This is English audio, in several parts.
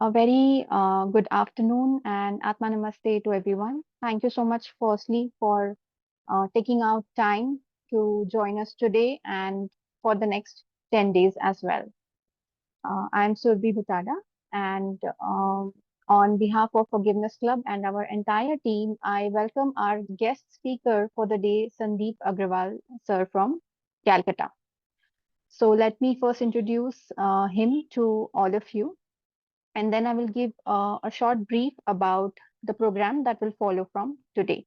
A very good afternoon and Atma Namaste to everyone. Thank you so much, firstly, for taking out time to join us today and for the next 10 days as well. I'm Surbi Bhutada, and on behalf of Forgiveness Club and our entire team, I welcome our guest speaker for the day, Sandeep Agrawal, sir from Calcutta. So let me first introduce him to all of you, and then I will give a short brief about the program that will follow from today.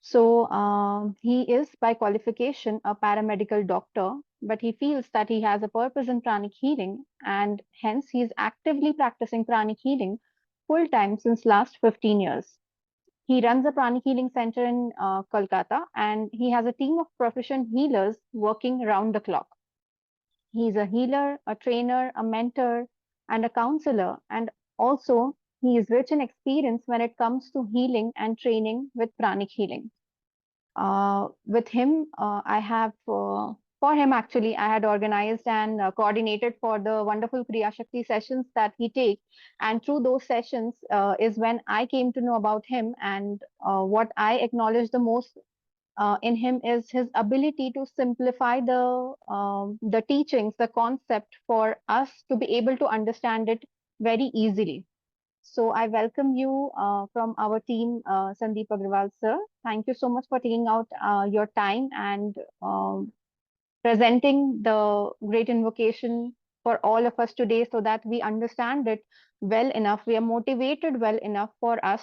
So, he is by qualification a paramedical doctor, but he feels that he has a purpose in pranic healing, and hence he is actively practicing pranic healing full time since last 15 years. He runs a pranic healing center in Kolkata, and he has a team of proficient healers working round the clock. He's a healer, a trainer, a mentor, and a counselor. And also, he is rich in experience when it comes to healing and training with pranic healing. With him, for him actually, I had organized and coordinated for the wonderful Kriya Shakti sessions that he takes. And through those sessions is when I came to know about him. And what I acknowledge the most in him is his ability to simplify the teachings, the concept for us to be able to understand it very easily. So I welcome you from our team, Sandeep Agrawal, sir. Thank you so much for taking out your time and presenting the great invocation for all of us today so that we understand it well enough. We are motivated well enough for us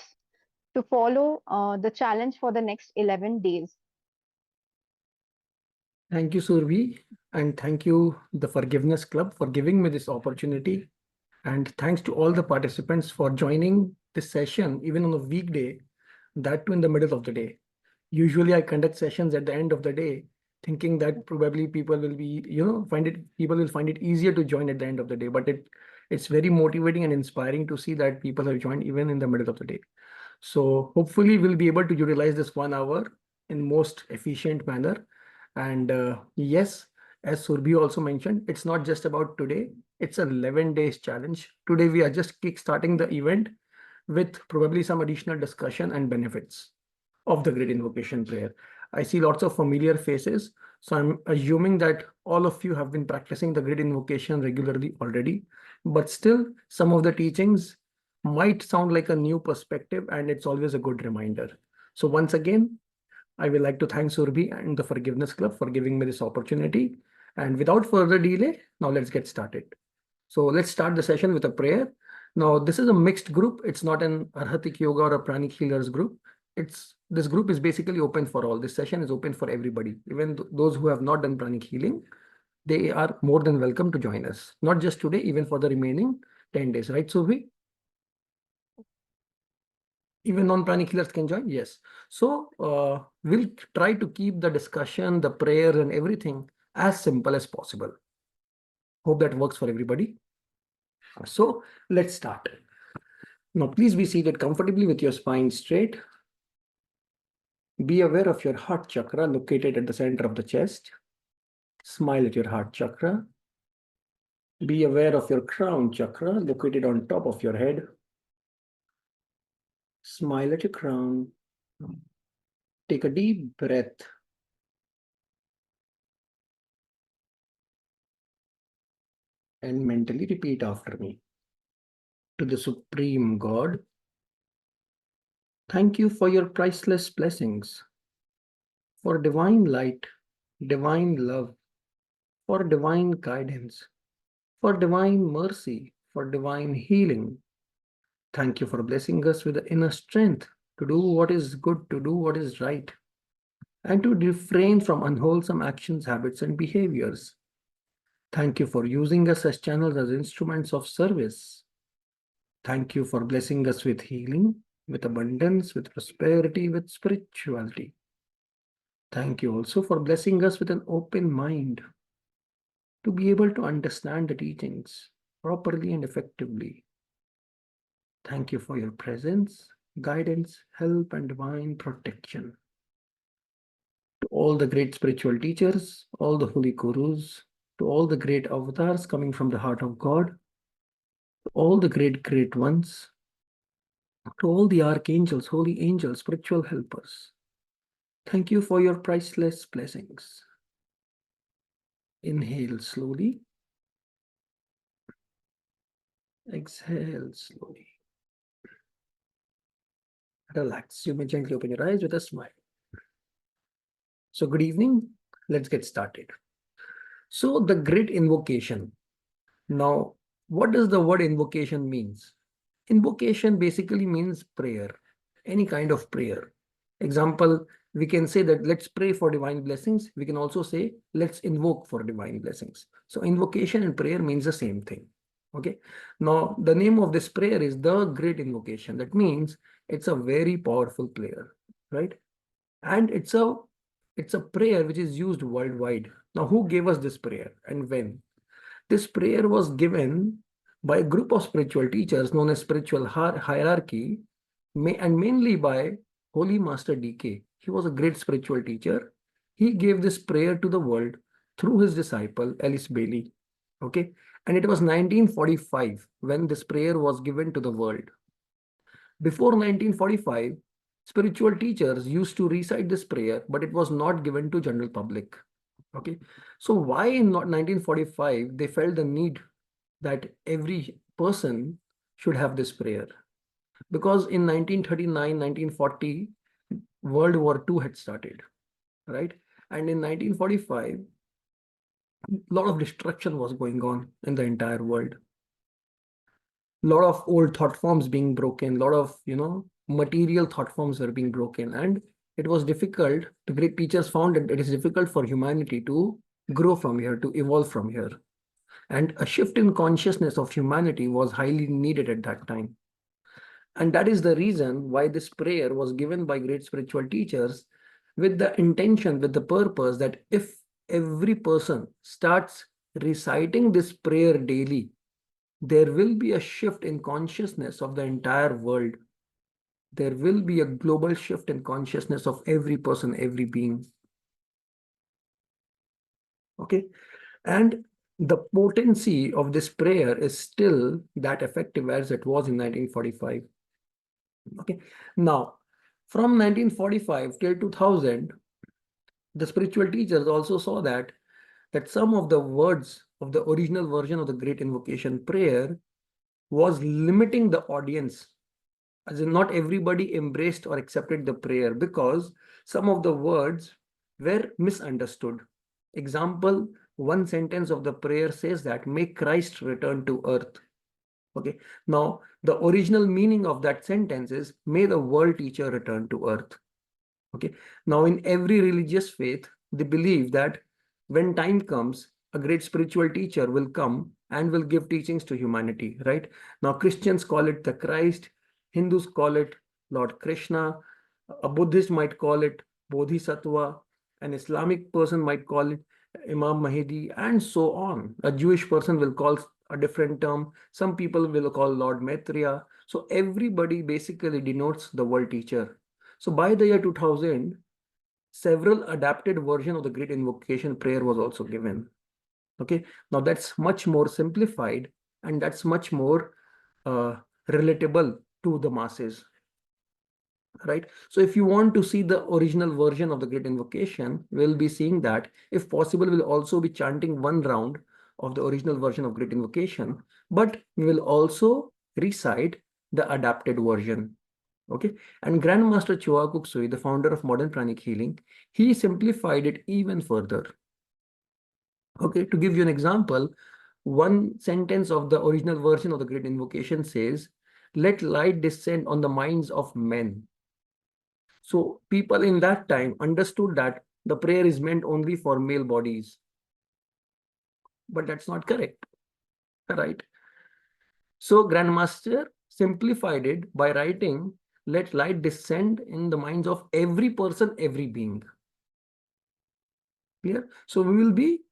to follow the challenge for the next 11 days. Thank you, Survi, and thank you, the Forgiveness Club, for giving me this opportunity. And thanks to all the participants for joining this session, even on a weekday, that too in the middle of the day. Usually I conduct sessions at the end of the day, thinking that probably people will be, people will find it easier to join at the end of the day. But it's very motivating and inspiring to see that people have joined even in the middle of the day. So hopefully we'll be able to utilize this 1 hour in most efficient manner. And yes, as Surbi also mentioned, it's not just about today. It's an 11 days challenge. Today we are just kickstarting the event with probably some additional discussion and benefits of the great invocation prayer. I see lots of familiar faces, so I'm assuming that all of you have been practicing the great invocation regularly already, but still some of the teachings might sound like a new perspective, and it's always a good reminder. So once again, I would like to thank Surbi and the Forgiveness Club for giving me this opportunity. And without further delay, now let's get started. So let's start the session with a prayer. Now, this is a mixed group. It's not an Arhatic Yoga or a Pranic Healers group. This group is basically open for all. This session is open for everybody. Even those who have not done Pranic healing, they are more than welcome to join us. Not just today, even for the remaining 10 days. Right, Surbi? Even non-pranic healers can join? Yes. So we'll try to keep the discussion, the prayer and everything as simple as possible. Hope that works for everybody. So let's start. Now, please be seated comfortably with your spine straight. Be aware of your heart chakra located at the center of the chest. Smile at your heart chakra. Be aware of your crown chakra located on top of your head. Smile at your crown. Take a deep breath. And mentally repeat after me. To the Supreme God, thank you for your priceless blessings, for divine light, divine love, for divine guidance, for divine mercy, for divine healing. Thank you for blessing us with the inner strength to do what is good, to do what is right, and to refrain from unwholesome actions, habits, and behaviors. Thank you for using us as channels, as instruments of service. Thank you for blessing us with healing, with abundance, with prosperity, with spirituality. Thank you also for blessing us with an open mind to be able to understand the teachings properly and effectively. Thank you for your presence, guidance, help, and divine protection. To all the great spiritual teachers, all the holy gurus, to all the great avatars coming from the heart of God, all the great ones, to all the archangels, holy angels, spiritual helpers. Thank you for your priceless blessings. Inhale slowly. Exhale slowly. Relax. You may gently open your eyes with a smile. So good evening. Let's get started. So the great invocation. Now, what does the word invocation means? Invocation basically means prayer, any kind of prayer. Example, we can say that let's pray for divine blessings. We can also say let's invoke for divine blessings. So invocation and prayer means the same thing. Okay. Now, the name of this prayer is the great invocation. That means it's a very powerful prayer, right? And it's a prayer which is used worldwide. Now, who gave us this prayer and when? This prayer was given by a group of spiritual teachers known as spiritual hierarchy, and mainly by Holy Master DK. He was a great spiritual teacher. He gave this prayer to the world through his disciple, Alice Bailey. Okay. And it was 1945 when this prayer was given to the world. Before 1945, spiritual teachers used to recite this prayer, but it was not given to general public. Okay. So why in 1945 they felt the need that every person should have this prayer? Because in 1939, 1940, World War II had started, right? And in 1945, a lot of destruction was going on in the entire world. A lot of old thought forms being broken, a lot of, material thought forms were being broken. And it was difficult. The great teachers found that it is difficult for humanity to grow from here, to evolve from here. And a shift in consciousness of humanity was highly needed at that time. And that is the reason why this prayer was given by great spiritual teachers with the intention, with the purpose that if every person starts reciting this prayer daily, there will be a shift in consciousness of the entire world. There will be a global shift in consciousness of every person, every being. Okay. And the potency of this prayer is still that effective as it was in 1945. Okay. Now, from 1945 till 2000, the spiritual teachers also saw that some of the words of the original version of the Great Invocation prayer was limiting the audience. As in, not everybody embraced or accepted the prayer because some of the words were misunderstood. Example, one sentence of the prayer says that, "May Christ return to earth." Okay. Now, the original meaning of that sentence is, "May the world teacher return to earth." Okay. Now, in every religious faith, they believe that when time comes, a great spiritual teacher will come and will give teachings to humanity, right? Now, Christians call it the Christ, Hindus call it Lord Krishna, a Buddhist might call it Bodhisattva, an Islamic person might call it Imam Mahdi, and so on. A Jewish person will call a different term. Some people will call Lord Maitreya. So everybody basically denotes the world teacher. So by the year 2000, several adapted versions of the Great Invocation prayer was also given. Okay, now that's much more simplified and that's much more relatable to the masses, right? So if you want to see the original version of the Great Invocation, we'll be seeing that. If possible, we'll also be chanting one round of the original version of Great Invocation, but we will also recite the adapted version. Okay, and Grandmaster Choa Kuk Sui, the founder of modern pranic healing, he simplified it even further. Okay, to give you an example, one sentence of the original version of the Great Invocation says, "Let light descend on the minds of men." So people in that time understood that the prayer is meant only for male bodies. But that's not correct, right? So Grandmaster simplified it by writing, "Let light descend in the minds of every person, every being." Clear? So we will be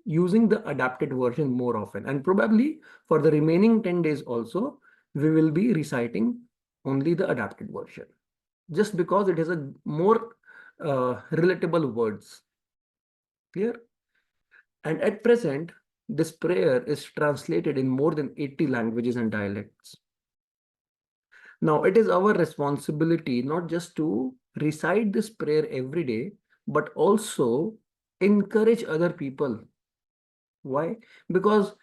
using the adapted version more often, and probably for the remaining 10 days also, we will be reciting only the adapted version, just because it is a more relatable words. Clear? And at present, This prayer is translated in more than 80 languages and dialects. Now, it is our responsibility not just to recite this prayer every day, but also encourage other people. Why? Because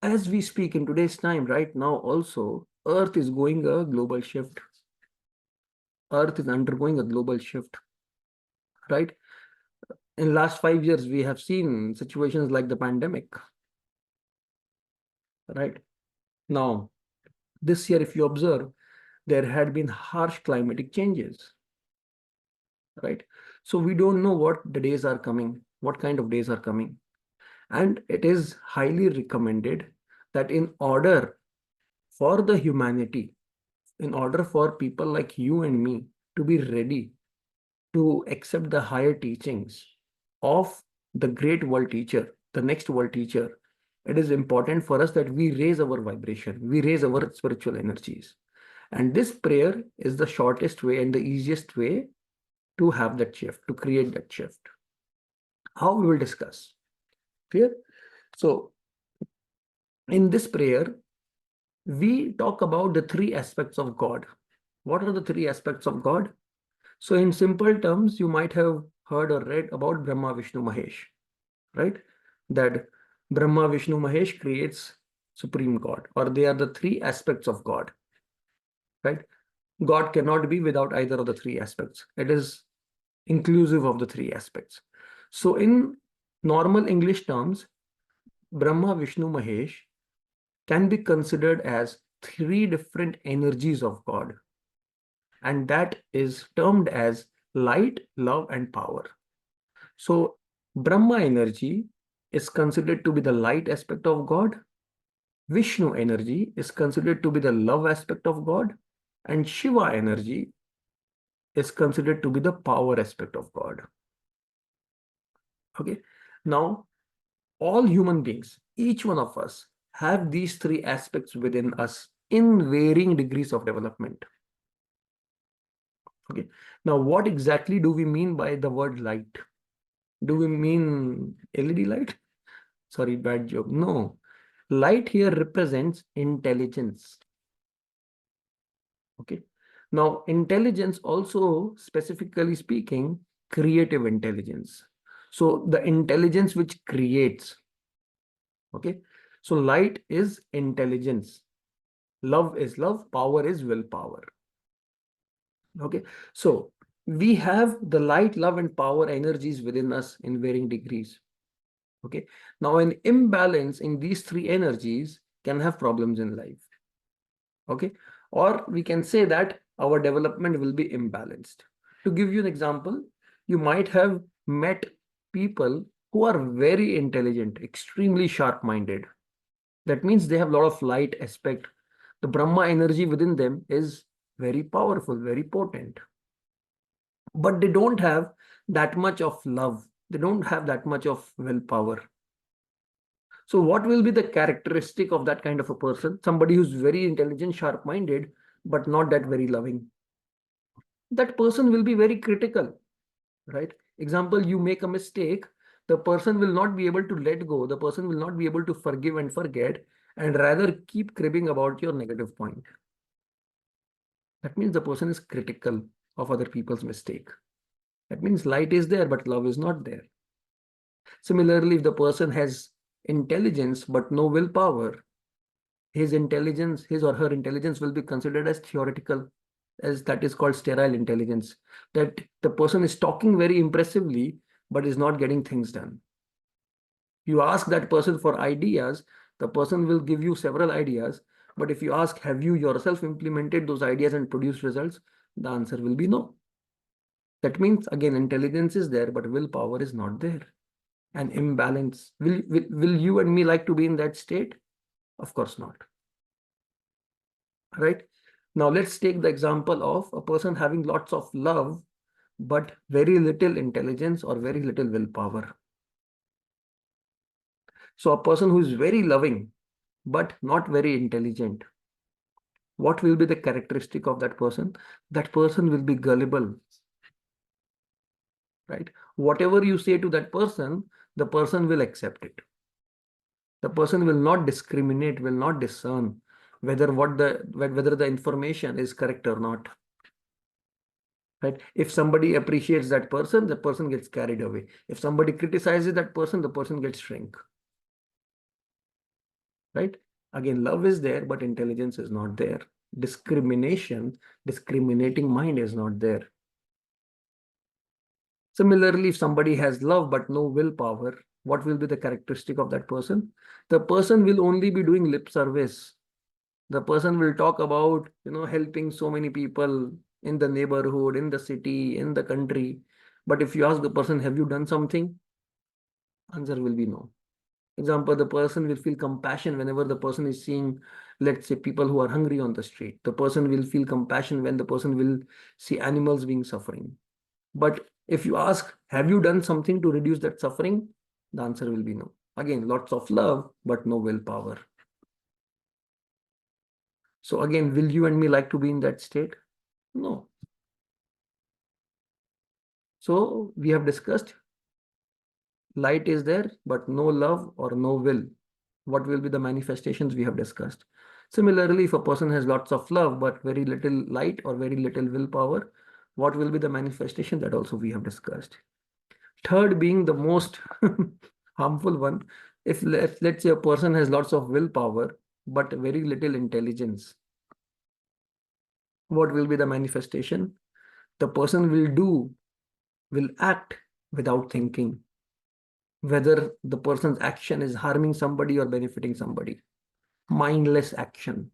as we speak in today's time, right now also, Earth is going a global shift. Earth is undergoing a global shift, right? In last 5 years, we have seen situations like the pandemic, right? Now, this year, if you observe, there had been harsh climatic changes, right? So we don't know what the days are coming, what kind of days are coming. And it is highly recommended that in order for the humanity, in order for people like you and me to be ready to accept the higher teachings of the great world teacher, the next world teacher, it is important for us that we raise our vibration, we raise our spiritual energies. And this prayer is the shortest way and the easiest way to have that shift, to create that shift. How we will discuss. Clear? So, in this prayer, we talk about the three aspects of God. What are the three aspects of God? So, in simple terms, you might have heard or read about Brahma, Vishnu, Mahesh, right? That Brahma, Vishnu, Mahesh creates Supreme God, or they are the three aspects of God, right? God cannot be without either of the three aspects. It is inclusive of the three aspects. So, in normal English terms, Brahma, Vishnu, Mahesh can be considered as three different energies of God. And that is termed as light, love, and power. So, Brahma energy is considered to be the light aspect of God. Vishnu energy is considered to be the love aspect of God. And Shiva energy is considered to be the power aspect of God. Okay. Now, all human beings, each one of us, have these three aspects within us in varying degrees of development. Okay. Now, what exactly do we mean by the word light? Do we mean LED light? Sorry, bad joke. No. Light here represents intelligence. Okay. Now, intelligence also, specifically speaking, creative intelligence. So, the intelligence which creates. Okay. So, light is intelligence. Love is love. Power is willpower. Okay. So, we have the light, love, and power energies within us in varying degrees. Okay. Now, an imbalance in these three energies can have problems in life. Okay. Or we can say that our development will be imbalanced. To give you an example, you might have met people who are very intelligent, extremely sharp-minded. That means they have a lot of light aspect. The Brahma energy within them is very powerful, very potent. But they don't have that much of love. They don't have that much of willpower. So what will be the characteristic of that kind of a person? Somebody who's very intelligent, sharp-minded, but not that very loving. That person will be very critical, right? Example, you make a mistake, the person will not be able to let go. The person will not be able to forgive and forget, and rather keep cribbing about your negative point. That means the person is critical of other people's mistake. That means light is there, but love is not there. Similarly, if the person has intelligence but no willpower, his intelligence, his or her intelligence will be considered as theoretical, as that is called sterile intelligence, that the person is talking very impressively, but is not getting things done. You ask that person for ideas, the person will give you several ideas, but if you ask, have you yourself implemented those ideas and produced results? The answer will be no. That means, again, intelligence is there, but willpower is not there. An imbalance. Will you and me like to be in that state? Of course not. Right? Now, let's take the example of a person having lots of love, but very little intelligence or very little willpower. So, a person who is very loving, but not very intelligent. What will be the characteristic of that person? That person will be gullible. Right? Whatever you say to that person, the person will accept it. The person will not discriminate, will not discern whether the information is correct or not. Right? If somebody appreciates that person, the person gets carried away. If somebody criticizes that person, the person gets shrink. Right? Again, love is there, but intelligence is not there. Discriminating mind is not there. Similarly, if somebody has love but no willpower, what will be the characteristic of that person? The person will only be doing lip service. The person will talk about, helping so many people in the neighborhood, in the city, in the country. But if you ask the person, have you done something? Answer will be no. Example, the person will feel compassion whenever the person is seeing, let's say, people who are hungry on the street. The person will feel compassion when the person will see animals being suffering. But if you ask, have you done something to reduce that suffering? The answer will be no. Again, lots of love, but no willpower. So again, will you and me like to be in that state? No. So we have discussed light is there, but no love or no will. What will be the manifestations we have discussed? Similarly, if a person has lots of love, but very little light or very little willpower, what will be the manifestation? That also we have discussed. Third being the most harmful one. If let's say a person has lots of willpower, but very little intelligence, what will be the manifestation? The person will act without thinking whether the person's action is harming somebody or benefiting somebody. Mindless action.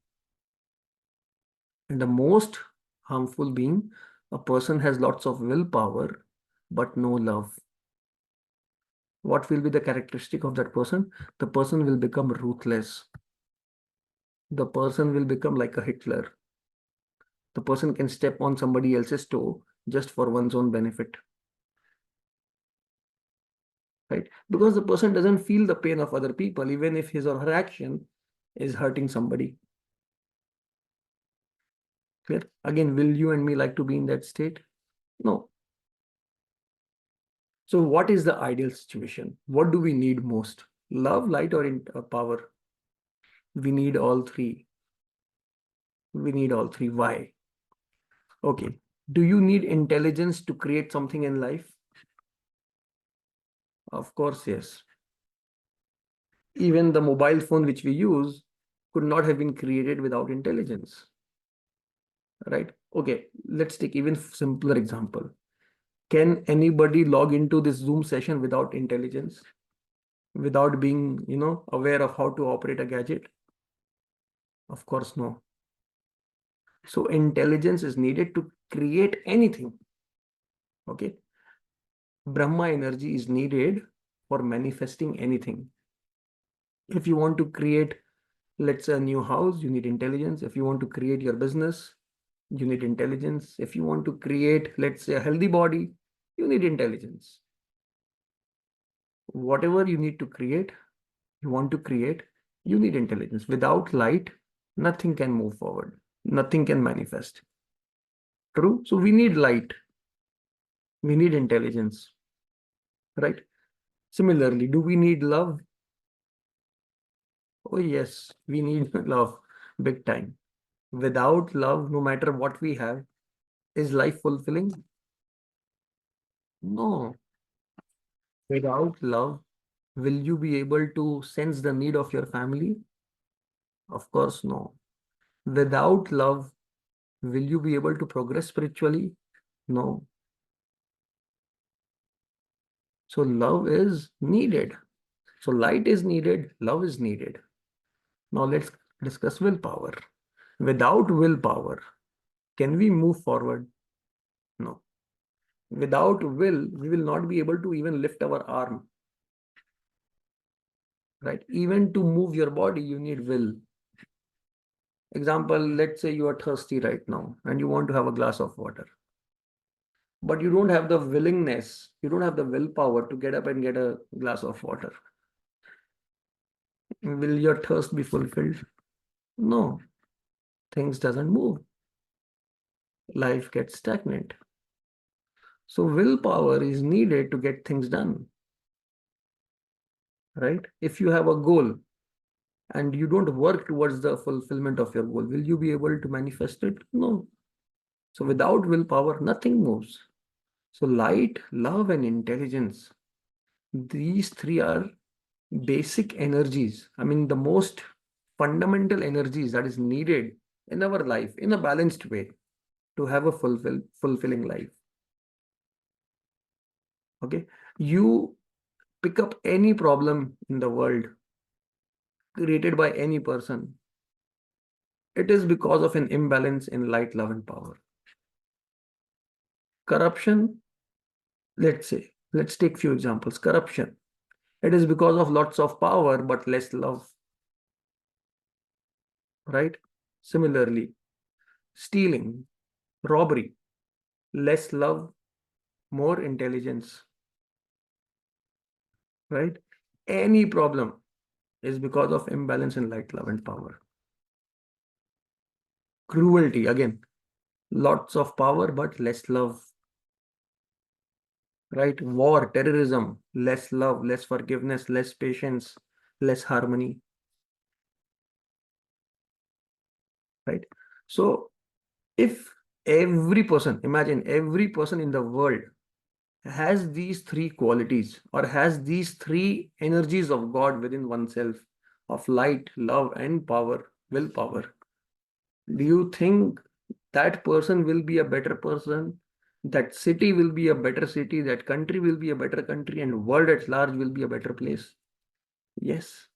And the most harmful being, a person has lots of willpower, but no love. What will be the characteristic of that person? The person will become ruthless. The person will become like a Hitler. The person can step on somebody else's toe just for one's own benefit. Right? Because the person doesn't feel the pain of other people, even if his or her action is hurting somebody. Clear? Again, will you and me like to be in that state? No. So what is the ideal situation? What do we need most? Love, light, or power? We need all three. We need all three. Why? Okay. Do you need intelligence to create something in life? Of course, yes. Even the mobile phone which we use could not have been created without intelligence. Right? Okay, let's take even simpler example. Can anybody log into this Zoom session without intelligence? Without being, aware of how to operate a gadget? Of course, no. So intelligence is needed to create anything. Okay. Brahma energy is needed for manifesting anything. If you want to create, let's say, a new house, you need intelligence. If you want to create your business, you need intelligence. If you want to create, let's say, a healthy body, you need intelligence. Whatever you need to create, you want to create, you need intelligence. Without light, nothing can move forward. Nothing can manifest. True? So we need light. We need intelligence. Right? Similarly, do we need love? Oh, yes, we need love big time. Without love, no matter what we have, is life fulfilling? No. Without love, will you be able to sense the need of your family? Of course, no. Without love, will you be able to progress spiritually? No. So love is needed. So light is needed, love is needed. Now let's discuss willpower. Without willpower, can we move forward? No. Without will, we will not be able to even lift our arm. Right? Even to move your body, you need will. Example, let's say you are thirsty right now and you want to have a glass of water. But you don't have the willingness, you don't have the willpower to get up and get a glass of water. Will your thirst be fulfilled? No. Things doesn't move. Life gets stagnant. So willpower is needed to get things done. Right? If you have a goal, and you don't work towards the fulfillment of your goal, will you be able to manifest it? No. So without willpower, nothing moves. So light, love, and intelligence, these three are basic energies. I mean, the most fundamental energies that is needed in our life in a balanced way to have a fulfilling life. Okay. You pick up any problem in the world created by any person, it is because of an imbalance in light, love, and power. Corruption, let's take few examples. Corruption, it is because of lots of power but less love, right? Similarly, stealing, robbery, less love, more intelligence, right? Any problem is because of imbalance in light, love, and power. Cruelty, again, lots of power but less love, right? War, terrorism, less love, less forgiveness, less patience, less harmony, right? So if every person, imagine every person in the world has these three qualities or has these three energies of God within oneself, of light, love, and power, willpower, do you think that person will be a better person? That city will be a better city, that country will be a better country, and world at large will be a better place? Yes.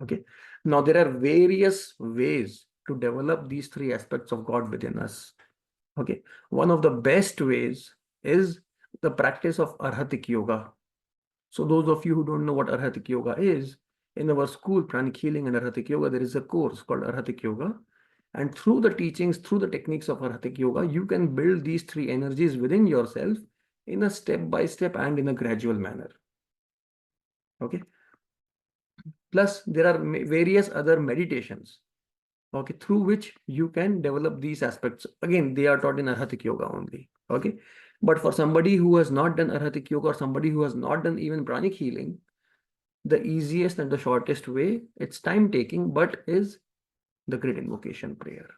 Okay. Now there are various ways to develop these three aspects of God within us. Okay. One of the best ways is the practice of Arhatic Yoga. So those of you who don't know what Arhatic Yoga is, in our school, Pranic Healing and Arhatic Yoga, there is a course called Arhatic Yoga. And through the teachings, through the techniques of Arhatic Yoga, you can build these three energies within yourself in a step-by-step and in a gradual manner. Okay. Plus, there are various other meditations, okay, through which you can develop these aspects. Again, they are taught in Arhatic Yoga only. Okay. But for somebody who has not done Arhatic Yoga or somebody who has not done even Pranic Healing, the easiest and the shortest way, it's time taking, but is the great invocation prayer.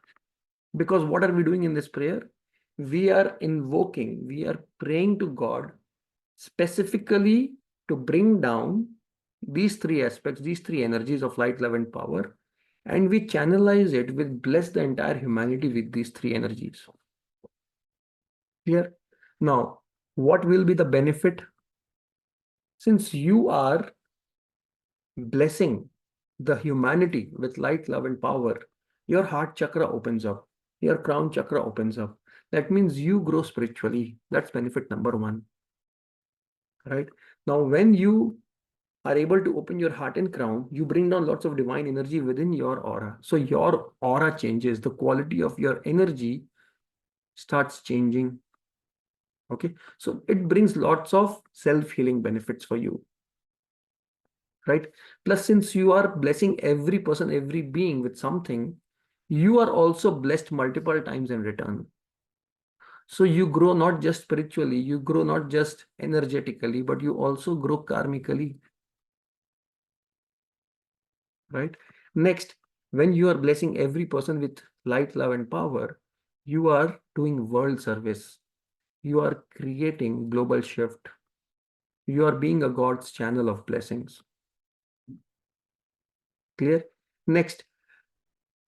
Because what are we doing in this prayer? We are invoking, we are praying to God specifically to bring down these three aspects, these three energies of light, love, and power, and we channelize it with bless the entire humanity with these three energies. Clear? Now, what will be the benefit? Since you are blessing the humanity with light, love, and power, your heart chakra opens up, your crown chakra opens up. That means you grow spiritually. That's benefit number one. Right? Now, when you are able to open your heart and crown, you bring down lots of divine energy within your aura. So your aura changes, the quality of your energy starts changing. Okay, so it brings lots of self-healing benefits for you. Right? Plus, since you are blessing every person, every being with something, you are also blessed multiple times in return. So you grow not just spiritually, you grow not just energetically, but you also grow karmically. Right? Next, when you are blessing every person with light, love, and power, you are doing world service. You are creating global shift. You are being a God's channel of blessings. Clear? Next,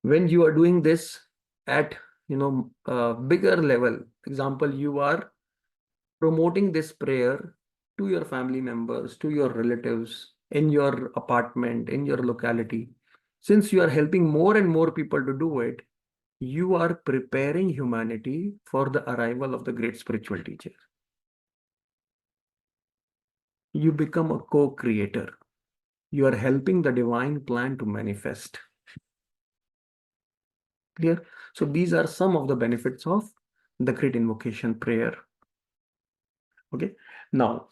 when you are doing this at bigger level, example, you are promoting this prayer to your family members, to your relatives, in your apartment, in your locality. Since you are helping more and more people to do it, you are preparing humanity for the arrival of the great spiritual teacher. You become a co-creator. You are helping the divine plan to manifest. Clear? So these are some of the benefits of the great invocation prayer. Okay. Now,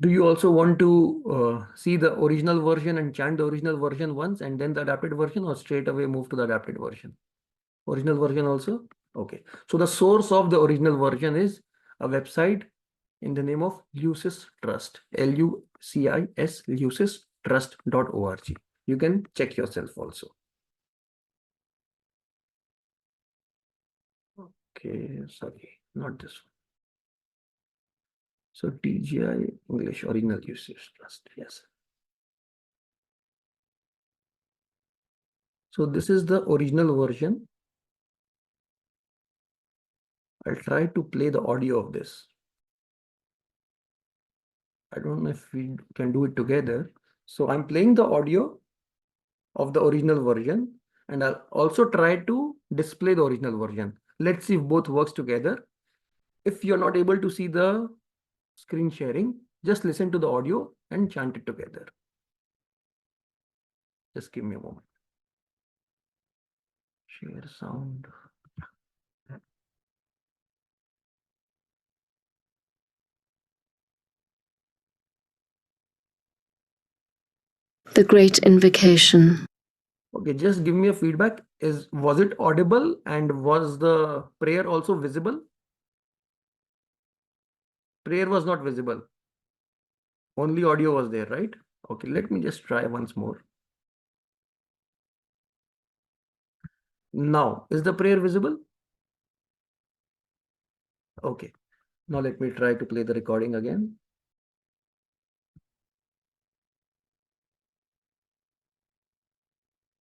do you also want to see the original version and chant the original version once and then the adapted version, or straight away move to the adapted version? Original version also? Okay. So the source of the original version is a website in the name of Lucis Trust. Lucis, trust.org. You can check yourself also. Okay, sorry, not this one. So TGI English Original Usage Trust, yes. So this is the original version. I'll try to play the audio of this. I don't know if we can do it together. So I'm playing the audio of the original version, and I'll also try to display the original version. Let's see if both works together. If you're not able to see the screen sharing, just listen to the audio and chant it together. Just give me a moment. Share sound. The Great Invocation. Okay, just give me a feedback. Was it audible, and was the prayer also visible? Prayer was not visible. Only audio was there, right? Okay, let me just try once more. Now, is the prayer visible? Okay. Now let me try to play the recording again.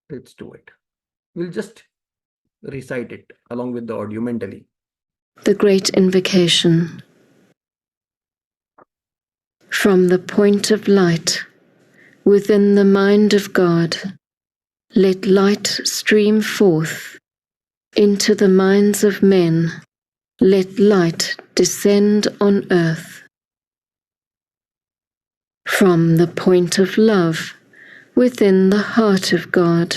Let's do it. We'll just recite it along with the audio mentally. The Great Invocation. From the point of light within the mind of God, let light stream forth into the minds of men. Let light descend on earth. From the point of love within the heart of God,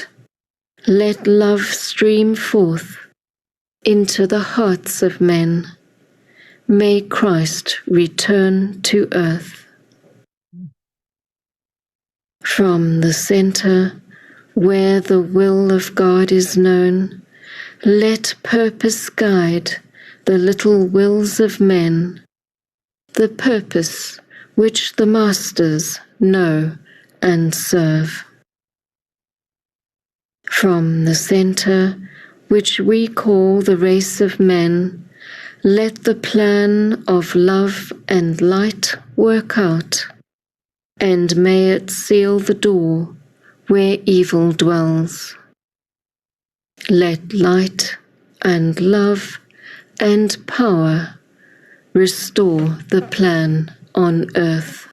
let love stream forth into the hearts of men. May Christ return to earth. From the center where the will of God is known, let purpose guide the little wills of men, the purpose which the masters know and serve. From the center which we call the race of men, let the plan of love and light work out, and may it seal the door where evil dwells. Let light and love and power restore the plan on earth.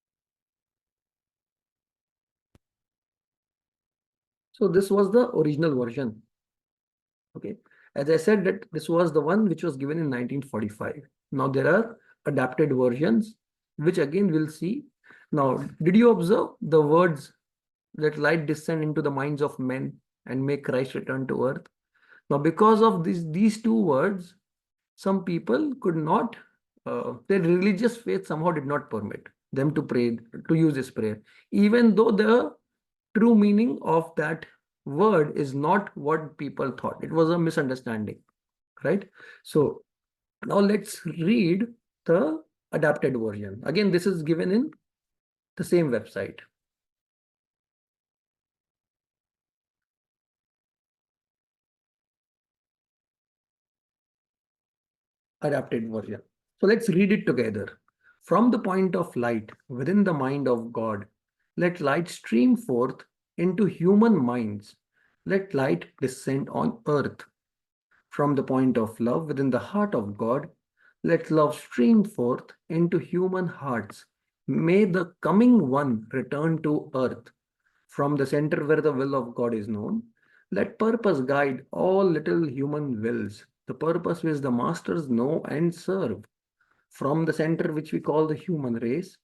So this was the original version. Okay. As I said, that this was the one which was given in 1945. Now there are adapted versions, which again we'll see. Now, did you observe the words that light descend into the minds of men and make Christ return to earth? Now, because of these two words, some people could not, their religious faith somehow did not permit them to pray, to use this prayer, even though the true meaning of that word is not what people thought. It was a misunderstanding, right? So now let's read the adapted version. Again, this is given in the same website. Adapted version. So let's read it together. From the point of light within the mind of God, let light stream forth into human minds. Let light descend on earth. From the point of love within the heart of God, let love stream forth into human hearts. May the coming one return to earth. From the center where the will of God is known, let purpose guide all little human wills, the purpose which the masters know and serve. From the center which we call the human race,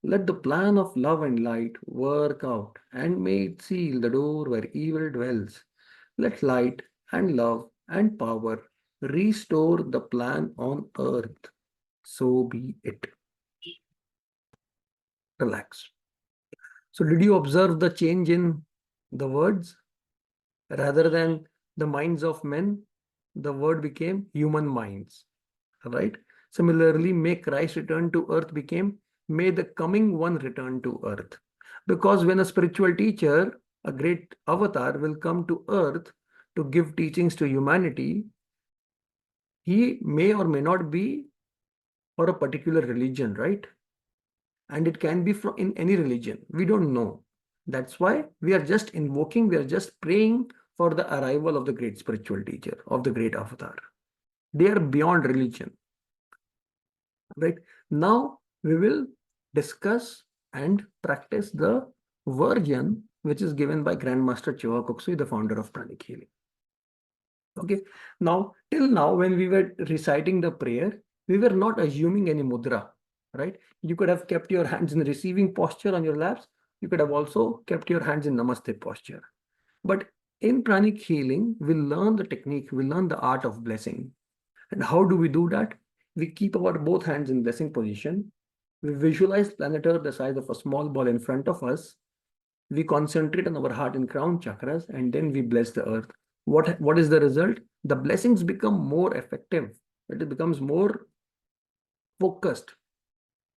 let the plan of love and light work out, and may it seal the door where evil dwells. Let light and love and power restore the plan on earth. So be it. Relax. So did you observe the change in the words? Rather than the minds of men, the word became human minds, right? Similarly, may Christ return to earth became, may the coming one return to earth. Because when a spiritual teacher, a great avatar, will come to earth to give teachings to humanity, he may or may not be for a particular religion, right? And it can be from in any religion. We don't know. That's why we are just invoking, we are just praying for the arrival of the great spiritual teacher, of the great avatar. They are beyond religion. Right? Now we will discuss and practice the version which is given by Grandmaster Choa Kok Sui, the founder of Pranic Healing. Okay. Now, till now, when we were reciting the prayer, we were not assuming any mudra, right? You could have kept your hands in receiving posture on your laps. You could have also kept your hands in Namaste posture. But in Pranic Healing, we learn the technique, we learn the art of blessing. And how do we do that? We keep our both hands in blessing position. We visualize planet Earth the size of a small ball in front of us. We concentrate on our heart and crown chakras, and then we bless the earth. What is the result? The blessings become more effective. It becomes more focused.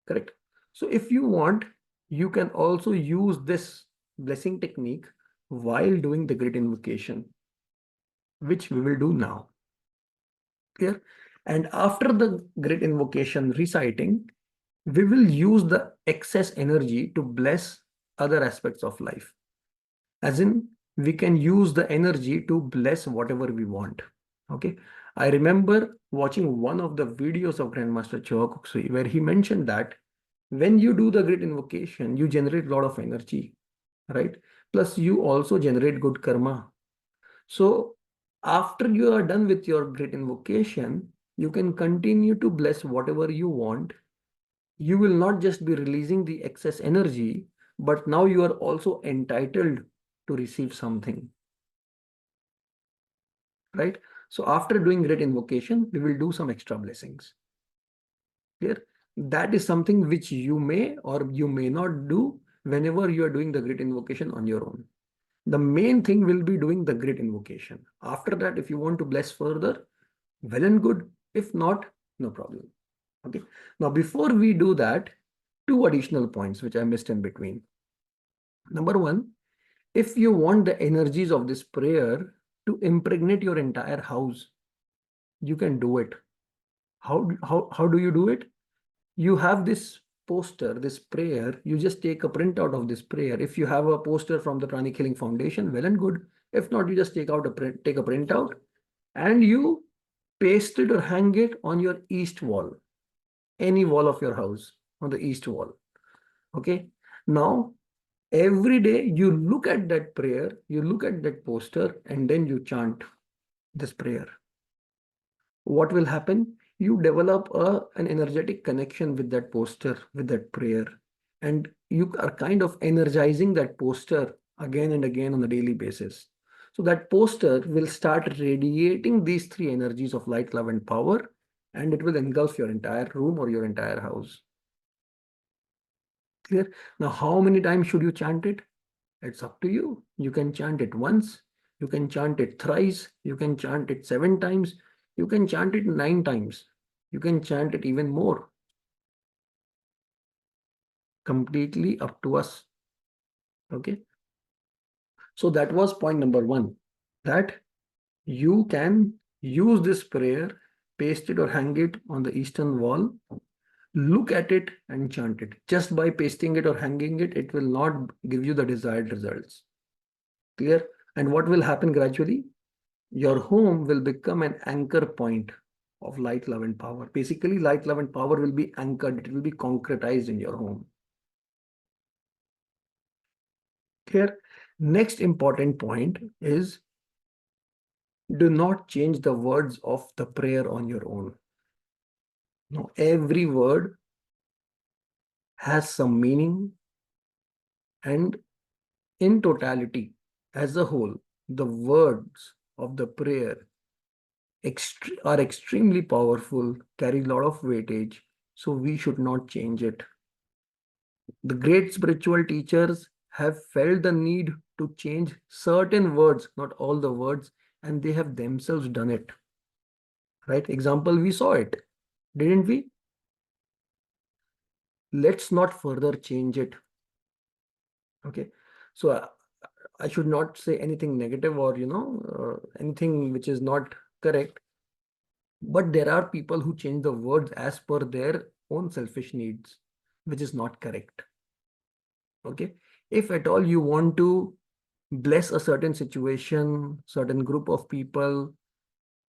Correct? So if you want, you can also use this blessing technique while doing the great invocation, which we will do now. Clear? And after the great invocation reciting, we will use the excess energy to bless other aspects of life. As in, we can use the energy to bless whatever we want. Okay. I remember watching one of the videos of Grandmaster Choa Kok Sui where he mentioned that when you do the great invocation, you generate a lot of energy, right? Plus, you also generate good karma. So after you are done with your great invocation, you can continue to bless whatever you want. You will not just be releasing the excess energy, but now you are also entitled to receive something, right? So after doing great invocation, we will do some extra blessings. Clear? That is something which you may or you may not do whenever you are doing the great invocation on your own. The main thing will be doing the great invocation. After that, if you want to bless further, well and good. If not, no problem. Okay. Now, before we do that, two additional points which I missed in between. Number one, if you want the energies of this prayer to impregnate your entire house, you can do it. How do you do it? You have this poster, this prayer, you just take a printout of this prayer. If you have a poster from the Pranic Healing Foundation, well and good. If not, you just take a printout and you paste it or hang it on your east wall, any wall of your house, on the east wall. Okay. Now, every day you look at that prayer, you look at that poster, and then you chant this prayer. What will happen? You develop an energetic connection with that poster, with that prayer, and you are kind of energizing that poster again and again on a daily basis. So that poster will start radiating these three energies of light, love, and power, and it will engulf your entire room or your entire house. Clear? Now, how many times should you chant it? It's up to you. You can chant it once, you can chant it thrice, you can chant it 7 times, you can chant it 9 times, you can chant it even more. Completely up to us. Okay. So that was point number 1, that you can use this prayer, paste it or hang it on the eastern wall, look at it and chant it. Just by pasting it or hanging it, it will not give you the desired results. Clear? And what will happen gradually? Your home will become an anchor point of light, love, and power. Basically, light, love, and power will be anchored. It will be concretized in your home. Clear? Next important point is, do not change the words of the prayer on your own. No, every word has some meaning, and in totality, as a whole, the words of the prayer are extremely powerful, carry a lot of weightage, so we should not change it. The great spiritual teachers have felt the need to change certain words, not all the words, and they have themselves done it. Right? Example, we saw it, didn't we? Let's not further change it. Okay, so I should not say anything negative or anything which is not correct. But there are people who change the words as per their own selfish needs, which is not correct. Okay, if at all you want to bless a certain situation, certain group of people,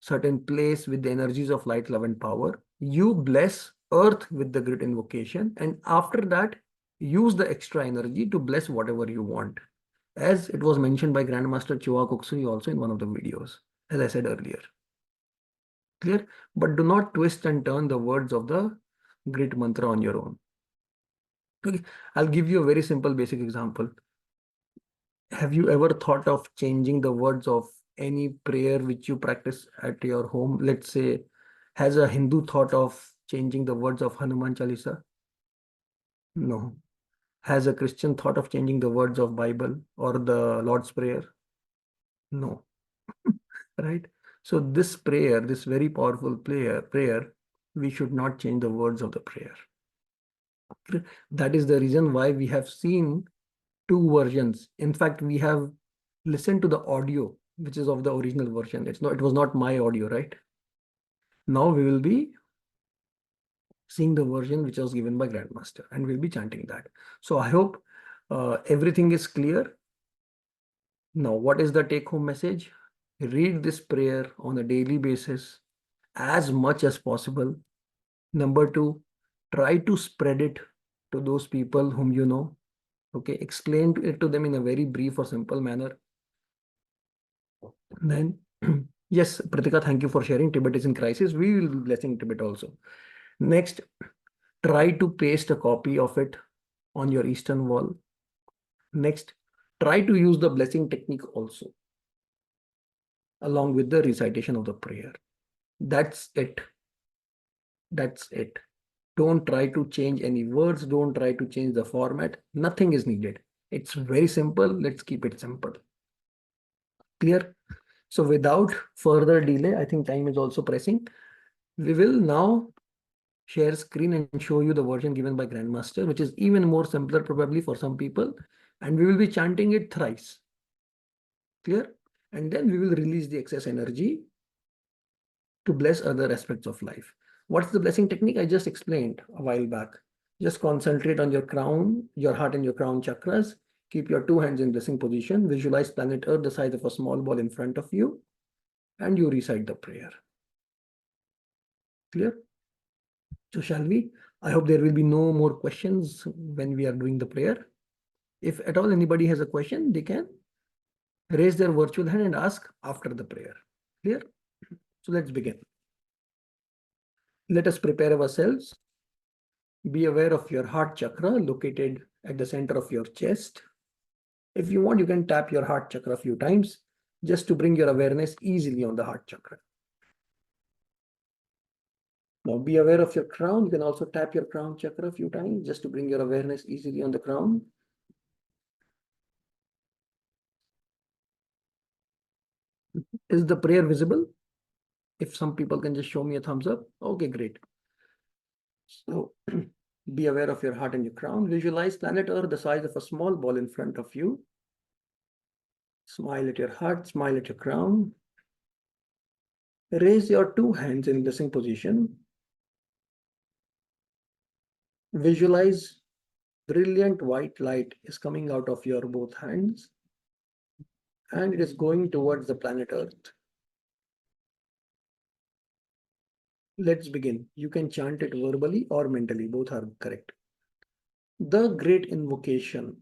certain place with the energies of light, love, and power, you bless earth with the great invocation, and after that, use the extra energy to bless whatever you want, as it was mentioned by Grandmaster Choa Koksui also in one of the videos, as I said earlier. Clear? But do not twist and turn the words of the great mantra on your own. Okay, I'll give you a very simple basic example. Have you ever thought of changing the words of any prayer which you practice at your home? Let's say, has a Hindu thought of changing the words of Hanuman Chalisa? No. Has a Christian thought of changing the words of Bible or the Lord's Prayer? No. Right? So this prayer, this very powerful prayer, we should not change the words of the prayer. That is the reason why we have seen two versions. In fact, we have listened to the audio, which is of the original version. It was not my audio, right? Now we will be seeing the version which was given by Grandmaster, and we'll be chanting that. So I hope everything is clear. Now, what is the take-home message? Read this prayer on a daily basis as much as possible. Number two, try to spread it to those people whom you know. Okay, explain it to them in a very brief or simple manner. Then, yes, Pratika, thank you for sharing. Tibet is in crisis. We will be blessing Tibet also. Next, try to paste a copy of it on your eastern wall. Next, try to use the blessing technique also, along with the recitation of the prayer. That's it. That's it. Don't try to change any words. Don't try to change the format. Nothing is needed. It's very simple. Let's keep it simple. Clear? So without further delay, I think time is also pressing. We will now share screen and show you the version given by Grandmaster, which is even more simpler probably for some people. And we will be chanting it thrice. Clear? And then we will release the excess energy to bless other aspects of life. What's the blessing technique? I just explained a while back. Just concentrate on your crown, your heart and your crown chakras. Keep your two hands in blessing position. Visualize planet Earth the size of a small ball in front of you, and you recite the prayer. Clear? So shall we? I hope there will be no more questions when we are doing the prayer. If at all anybody has a question, they can raise their virtual hand and ask after the prayer. Clear? So let's begin. Let us prepare ourselves. Be aware of your heart chakra located at the center of your chest. If you want, you can tap your heart chakra a few times just to bring your awareness easily on the heart chakra. Now be aware of your crown. You can also tap your crown chakra a few times just to bring your awareness easily on the crown. Is the prayer visible? If some people can just show me a thumbs up. Okay, great. So be aware of your heart and your crown. Visualize planet Earth the size of a small ball in front of you. Smile at your heart, smile at your crown. Raise your two hands in blessing position. Visualize brilliant white light is coming out of your both hands, and it is going towards the planet Earth. Let's begin. You can chant it verbally or mentally, both are correct. The great invocation.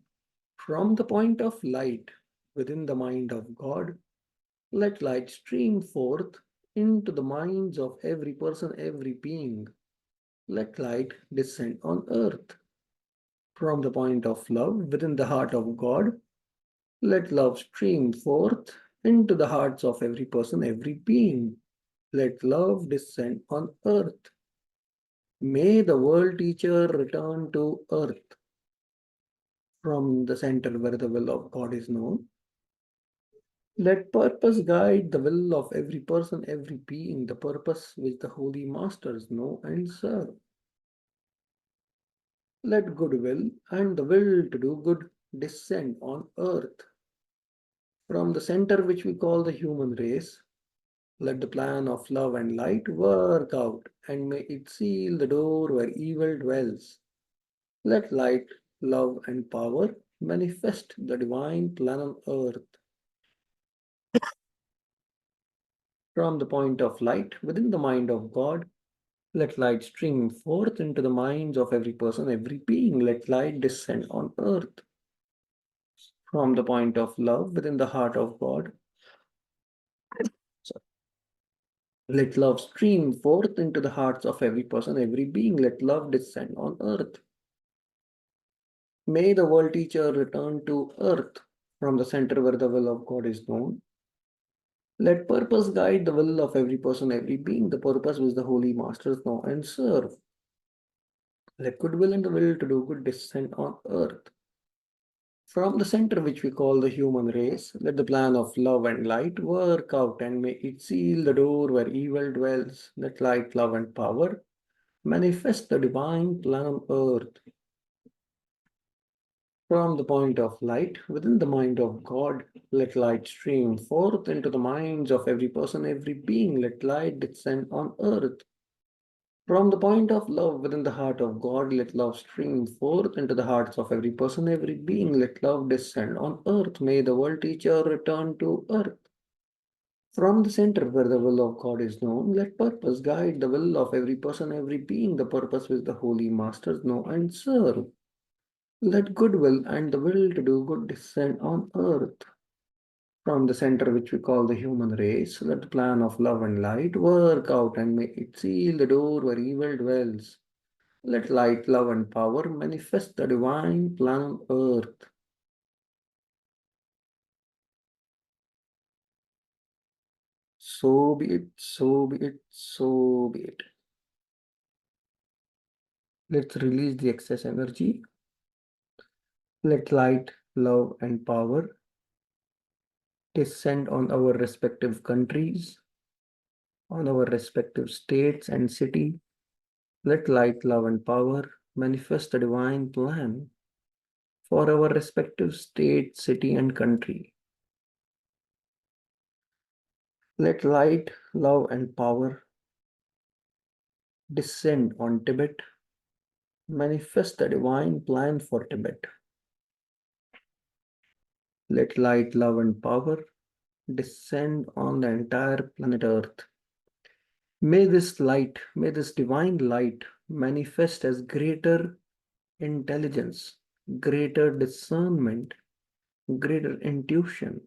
From the point of light within the mind of God, let light stream forth into the minds of every person, every being. Let light descend on earth. From the point of love within the heart of God, let love stream forth into the hearts of every person, every being. Let love descend on earth. May the world teacher return to earth from the center where the will of God is known. Let purpose guide the will of every person, every being, the purpose which the holy masters know and serve. Let goodwill and the will to do good descend on earth. From the center which we call the human race, let the plan of love and light work out, and may it seal the door where evil dwells. Let light, love, and power manifest the divine plan on earth. From the point of light within the mind of God, let light stream forth into the minds of every person, every being. Let light descend on earth. From the point of love within the heart of God, let love stream forth into the hearts of every person, every being. Let love descend on earth. May the world teacher return to earth from the center where the will of God is known. Let purpose guide the will of every person, every being, the purpose which the holy masters know and serve. Let goodwill and the will to do good descend on earth. From the center which we call the human race, let the plan of love and light work out, and may it seal the door where evil dwells. Let light, love, and power manifest the divine plan on earth. From the point of light within the mind of God, let light stream forth into the minds of every person, every being. Let light descend on earth. From the point of love within the heart of God, let love stream forth into the hearts of every person, every being. Let love descend on earth. May the world teacher return to earth. From the center where the will of God is known, let purpose guide the will of every person, every being, the purpose which the holy masters know and serve. Let goodwill and the will to do good descend on earth. From the center which we call the human race, let the plan of love and light work out, and may it seal the door where evil dwells. Let light, love, and power manifest the divine plan on earth. So be it, so be it, so be it. Let's release the excess energy. Let light, love, and power descend on our respective countries, on our respective states and city. Let light, love, and power manifest the divine plan for our respective state, city, and country. Let light, love, and power descend on Tibet, manifest the divine plan for Tibet. Let light, love, and power descend on the entire planet Earth. May this light, may this divine light manifest as greater intelligence, greater discernment, greater intuition,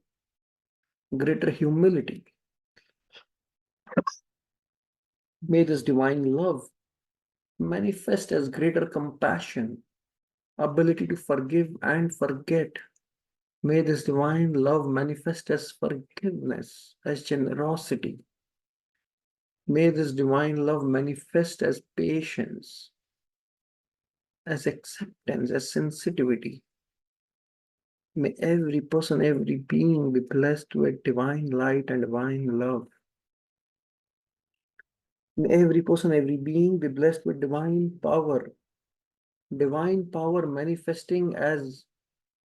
greater humility. May this divine love manifest as greater compassion, ability to forgive and forget. May this divine love manifest as forgiveness, as generosity. May this divine love manifest as patience, as acceptance, as sensitivity. May every person, every being be blessed with divine light and divine love. May every person, every being be blessed with divine power manifesting as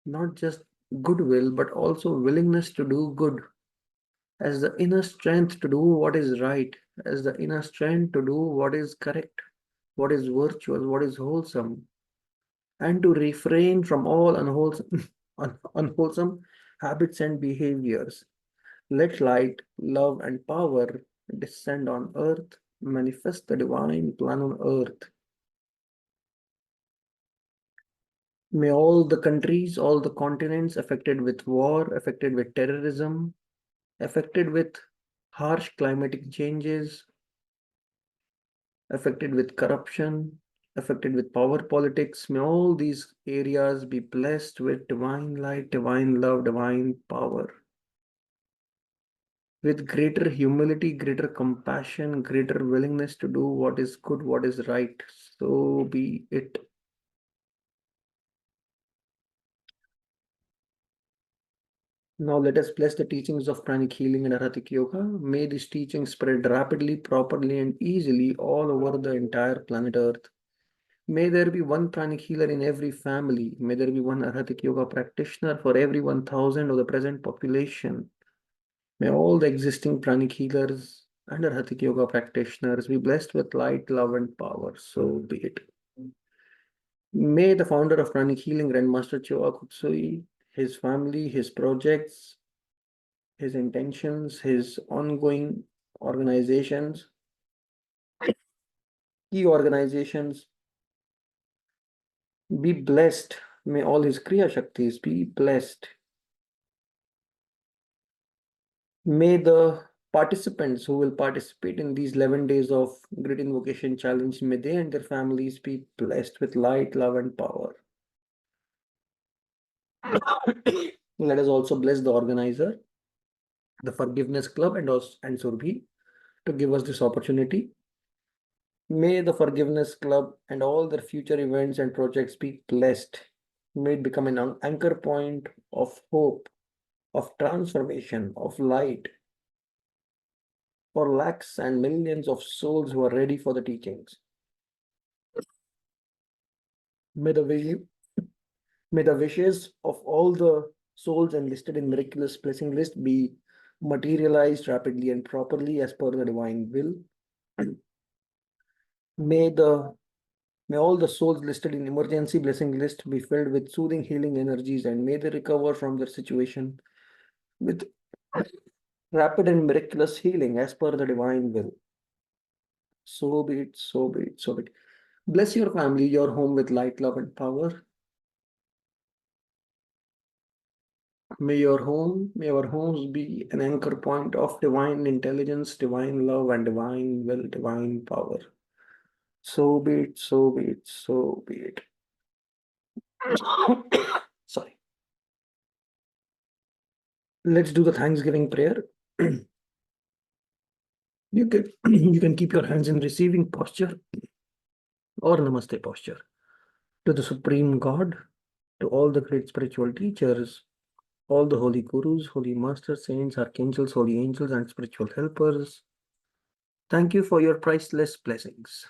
not just goodwill, but also willingness to do good, as the inner strength to do what is right, as the inner strength to do what is correct, what is virtuous, what is wholesome, and to refrain from all unwholesome habits and behaviors. Let light, love, and power descend on earth, manifest the divine plan on earth. May all the countries, all the continents affected with war, affected with terrorism, affected with harsh climatic changes, affected with corruption, affected with power politics, may all these areas be blessed with divine light, divine love, divine power. With greater humility, greater compassion, greater willingness to do what is good, what is right. So be it. Now let us bless the teachings of pranic healing and erratic yoga. May these teachings spread rapidly, properly, and easily all over the entire planet Earth. May there be one pranic healer in every family. May there be one Arhatic Yoga practitioner for every 1,000 of the present population. May all the existing pranic healers and Arhatic Yoga practitioners be blessed with light, love, and power. So be it. May the founder of pranic healing, Grandmaster 𝐾𝐚𝐲𝐬 𝐆𝐫𝐞𝐚𝐭, his family, his projects, his intentions, his ongoing organizations, key organizations, be blessed. May all his Kriya Shaktis be blessed. May the participants who will participate in these 11 days of Great Invocation Challenge, may they and their families be blessed with light, love, and power. Let us also bless the organizer, the Forgiveness Club, and Surbhi to give us this opportunity. May the Forgiveness Club and all their future events and projects be blessed. May it become an anchor point of hope, of transformation, of light for lakhs and millions of souls who are ready for the teachings. May the wishes of all the souls enlisted in miraculous blessing list be materialized rapidly and properly as per the divine will. May all the souls listed in emergency blessing list be filled with soothing healing energies, and may they recover from their situation with rapid and miraculous healing as per the divine will. So be it, so be it, so be it. Bless your family, your home with light, love, and power. May your homes be an anchor point of divine intelligence, divine love, and divine will, divine power. So be it, so be it, so be it. Sorry. Let's do the Thanksgiving prayer. You can keep your hands in receiving posture or Namaste posture to the Supreme God, to all the great spiritual teachers, all the holy gurus, holy masters, saints, archangels, holy angels, and spiritual helpers. Thank you for your priceless blessings.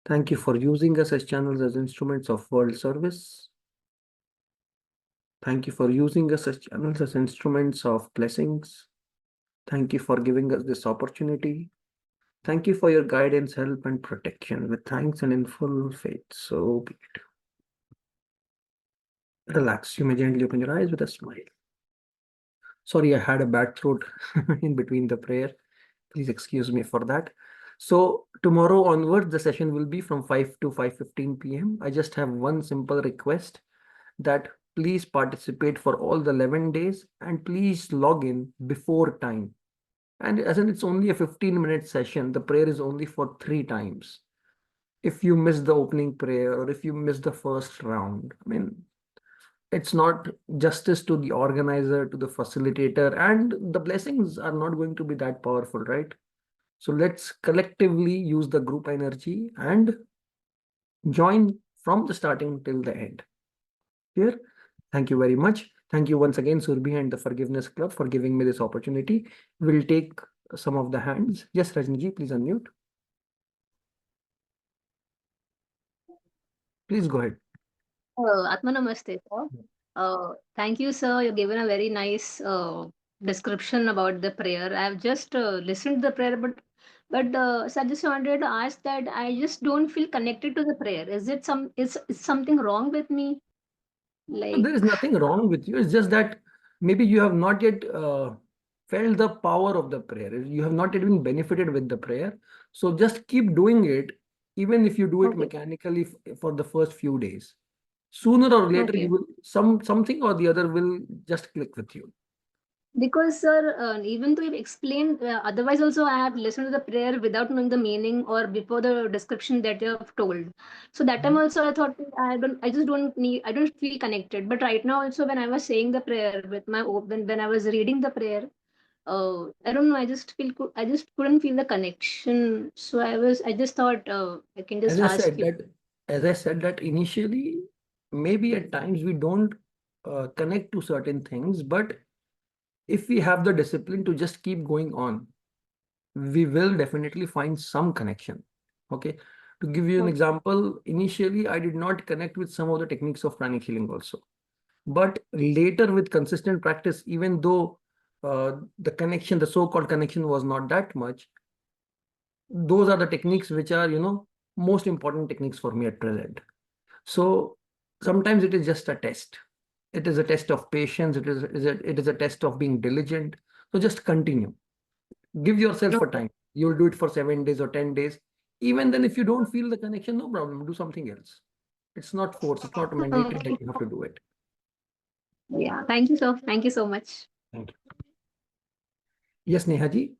Thank you for using us as channels, as instruments of world service. Thank you for using us as channels, as instruments of blessings. Thank you for giving us this opportunity. Thank you for your guidance, help, and protection. With thanks and in full faith, so be it. Relax. You may gently open your eyes with a smile. Sorry, I had a bad throat in between the prayer. Please excuse me for that. So tomorrow onwards, the session will be from 5 to 5:15 p.m. I just have one simple request that please participate for all the 11 days and please log in before time. And as in it's only a 15-minute session, the prayer is only for 3 times. If you miss the opening prayer or if you miss the first round, I mean, it's not justice to the organizer, to the facilitator, and the blessings are not going to be that powerful, right? So let's collectively use the group energy and join from the starting till the end. Here, thank you very much. Thank you once again, Surbhi and the Forgiveness Club, for giving me this opportunity. We'll take some of the hands. Yes, Rajni, please unmute. Please go ahead. Atma Namaste, sir. Thank you, sir. You've given a very nice description about the prayer. I've just listened to the prayer, but so I just wanted to ask that I just don't feel connected to the prayer. Is something wrong with me? Like, There is nothing wrong with you. It's just that maybe you have not yet felt the power of the prayer. You have not yet been benefited with the prayer. So just keep doing it, even if you do it okay, mechanically for the first few days. Sooner or later, okay. you will something or the other will just click with you. Because, sir, even though you've explained, otherwise also I have listened to the prayer without knowing the meaning or before the description that you have told. So that time also I thought I don't feel connected. But right now also when I was saying the prayer with my when I was reading the prayer, I don't know, I just couldn't feel the connection. So I just thought I can just As I ask said you. that, initially, maybe at times we don't connect to certain things, but if we have the discipline to just keep going on, we will definitely find some connection. Okay. To give you an Okay. example, initially I did not connect with some of the techniques of pranic healing also. But later with consistent practice, even though the connection, the so-called connection was not that much, those are the techniques which are, most important techniques for me at present. So sometimes it is just a test. It is a test of patience. It is a test of being diligent. So just continue. Give yourself a time. You'll do it for 7 days or 10 days. Even then, if you don't feel the connection, no problem. Do something else. It's not force. It's not mandatory that you have to do it. Yeah. Thank you, sir. Thank you so much. Thank you. Yes, Neha ji.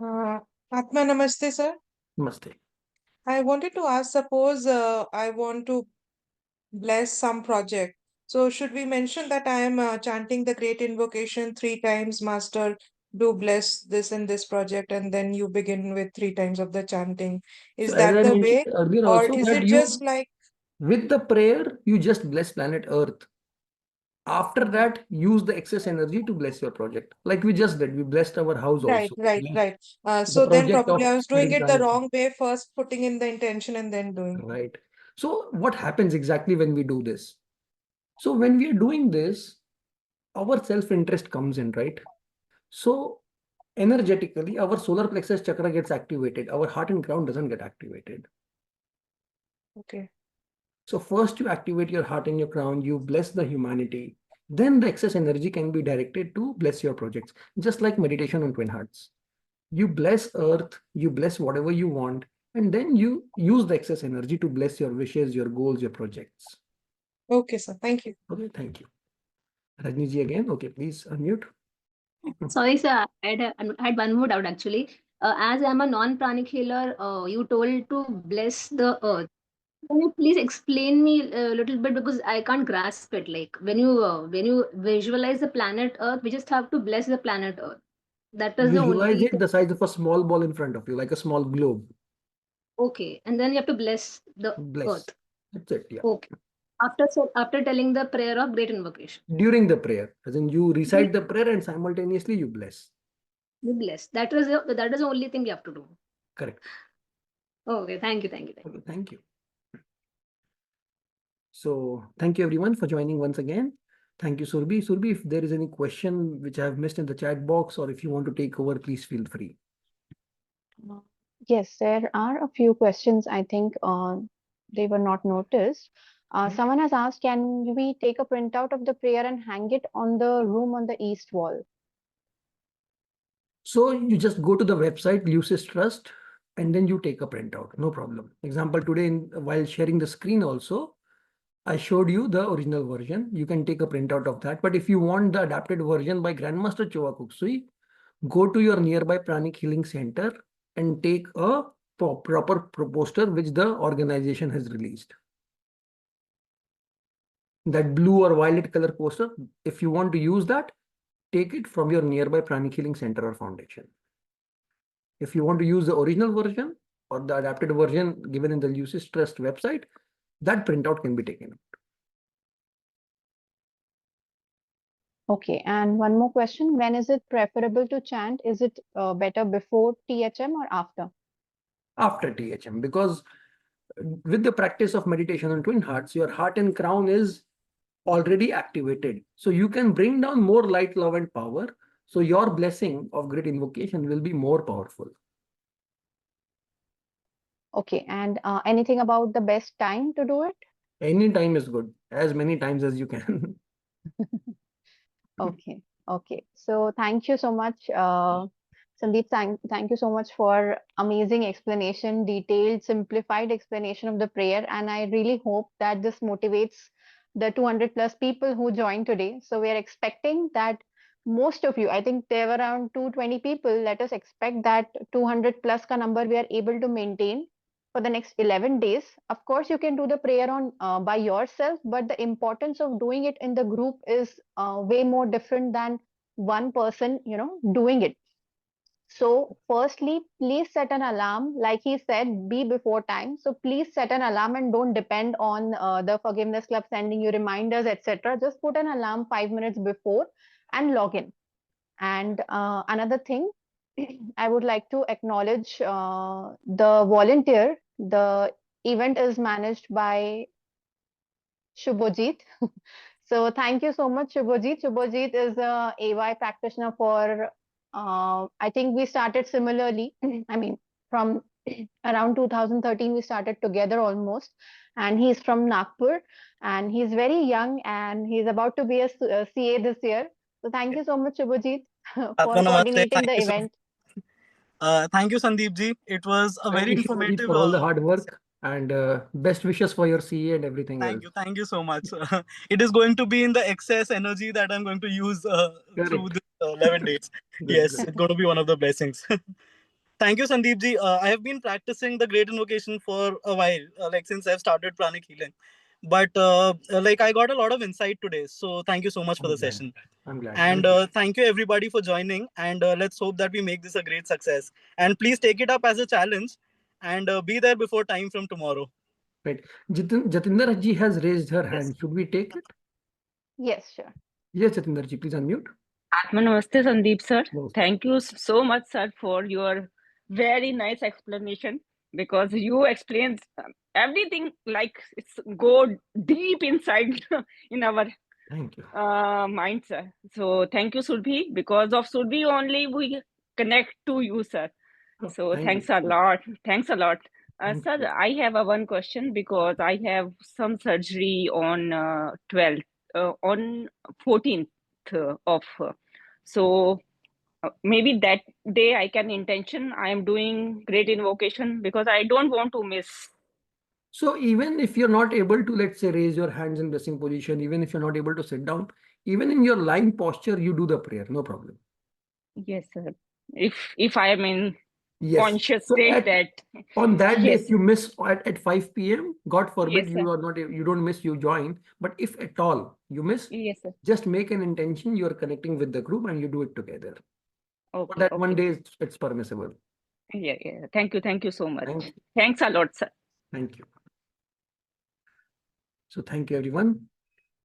Atma Namaste, sir. Namaste. I wanted to ask, suppose I want to bless some project. So should we mention that I am chanting the great invocation 3 times, Master, do bless this and this project, and then you begin with 3 times of the chanting. So Is as that I the mentioned way? earlier Or also is that it just like... with the prayer, you just bless planet Earth. After that, use the excess energy to bless your project. Like we just did, we blessed our house Right, also. right, Blessed right. the So then project probably of I was doing spreading it the planet. wrong way, first putting in the intention and then doing. Right. So what happens exactly when we do this? So when we are doing this, our self-interest comes in, right? So energetically, our solar plexus chakra gets activated. Our heart and crown doesn't get activated. Okay. So first you activate your heart and your crown, you bless the humanity. Then the excess energy can be directed to bless your projects. Just like meditation on twin hearts. You bless earth, you bless whatever you want, and then you use the excess energy to bless your wishes, your goals, your projects. Okay, sir. Thank you. Okay, thank you. Rajni ji again. Okay, please unmute. Sorry, sir. I had one more doubt actually. As I'm a non-pranic healer, you told to bless the earth. Can you please explain me a little bit because I can't grasp it. Like when you visualize the planet Earth, we just have to bless the planet Earth. That is the Visualize only it thing. the size of a small ball in front of you, like a small globe. Okay, and then you have to bless the Bless. Earth. That's it. Yeah. Okay. After telling the prayer of great invocation, During the prayer, as in you recite the prayer and simultaneously you bless. you bless. That is the only thing you have to do. Correct. Okay, thank you, thank you, thank you. Okay, thank you. So thank you everyone for joining once again. Thank you, Surbi. Surbi, if there is any question which I have missed in the chat box or if you want to take over, please feel free. Yes, there are a few questions. I think they were not noticed. Someone has asked, can we take a printout of the prayer and hang it on the room on the east wall? So you just go to the website, Lucis Trust, and then you take a printout. No problem. Example, today while sharing the screen also, I showed you the original version. You can take a printout of that. But if you want the adapted version by Grandmaster Choa Kuk Sui, go to your nearby Pranic Healing Center and take a proper poster which the organization has released. That blue or violet color poster, if you want to use that, take it from your nearby Pranic Healing Center or foundation. If you want to use the original version or the adapted version given in the Lucis Trust website, that printout can be taken. Okay, and one more question. When is it preferable to chant? Is it better before THM or after? After THM, because with the practice of meditation on twin hearts, your heart and crown is already activated. So you can bring down more light, love, and power. So your blessing of great invocation will be more powerful. Okay, and anything about the best time to do it? Any time is good, as many times as you can. Okay, okay. So thank you so much, Sandeep. Thank you so much for amazing explanation, detailed, simplified explanation of the prayer. And I really hope that this motivates the 200 plus people who joined today. So we are expecting that most of you, I think there were around 220 people. Let us expect that 200 plus ka number we are able to maintain for the next 11 days. Of course, you can do the prayer on by yourself, but the importance of doing it in the group is way more different than one person, doing it. So firstly, please set an alarm. Like he said, be before time. So please set an alarm and don't depend on the Forgiveness Club sending you reminders, etc. Just put an alarm 5 minutes before and log in. And another thing, I would like to acknowledge the volunteer. The event is managed by Shubhojit. So thank you so much, Shubhojit. Shubhojit is a AY practitioner for, I think we started similarly. I mean, from around 2013, we started together almost. And he's from Nagpur and he's very young and he's about to be a CA this year. So thank you so much, Shubhojit, for Atma Namaste. coordinating the event. Thank you, Sandeep ji. It was a very Thank you, Shubhajit, informative. for all the hard work and best wishes for your CA and everything else. Thank you so much. It is going to be in the excess energy that I'm going to use through Correct. this 11 days. Good, Yes, good. it's going to be one of the blessings. Thank you, Sandeep ji. I have been practicing the great invocation for a while, like since I've started pranic healing. But like I got a lot of insight today. So thank you so much for I'm the glad. session. I'm glad. And Thank you. thank you everybody for joining. And let's hope that we make this a great success. And please take it up as a challenge and be there before time from tomorrow. Right. Jatinder ji has raised her hand. Should we take it? Yes, sure. Yes, Jatinder ji, please unmute. Atma Namaste, Sandeep sir. Namaste. Thank you so much, sir, for your very nice explanation, because you explained everything like it's go deep inside in our Thank you. mind, sir. So thank you, Surbhi. Because of Surbhi only we connect to you, sir. So Thank thanks you. a lot. Thanks a lot. Thank Sir, you. I have a one question because I have some surgery on 12th, on 14th of. So maybe that day I can intention I am doing great invocation because I don't want to miss. So even if you're not able to, let's say, raise your hands in blessing position, even if you're not able to sit down, even in your lying posture, you do the prayer, no problem. Yes, sir. If I am in Yes. conscious So state that on that day, yes, if you miss at 5 p.m., God forbid, yes, you sir. are not, you don't miss, you join. But if at all you miss, Yes, sir. just make an intention, you are connecting with the group and you do it together. For Okay, that one okay. day, it's permissible. Yeah, yeah. Thank you so much. Thank you. Thanks a lot, sir. Thank you. So thank you, everyone.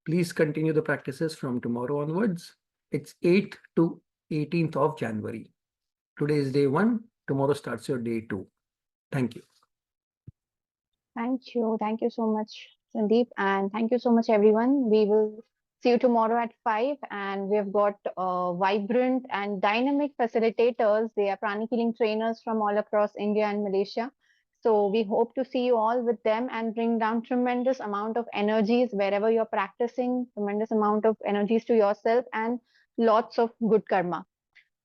Please continue the practices from tomorrow onwards. It's 8th to 18th of January. Today is day 1. Tomorrow starts your day 2. Thank you. Thank you. Thank you so much, Sandeep. And thank you so much, everyone. We will see you tomorrow at 5. And we've got vibrant and dynamic facilitators. They are pranic healing trainers from all across India and Malaysia. So we hope to see you all with them and bring down tremendous amount of energies wherever you're practicing, tremendous amount of energies to yourself and lots of good karma.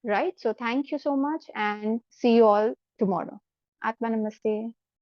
Right? So thank you so much and see you all tomorrow. Atma Namaste.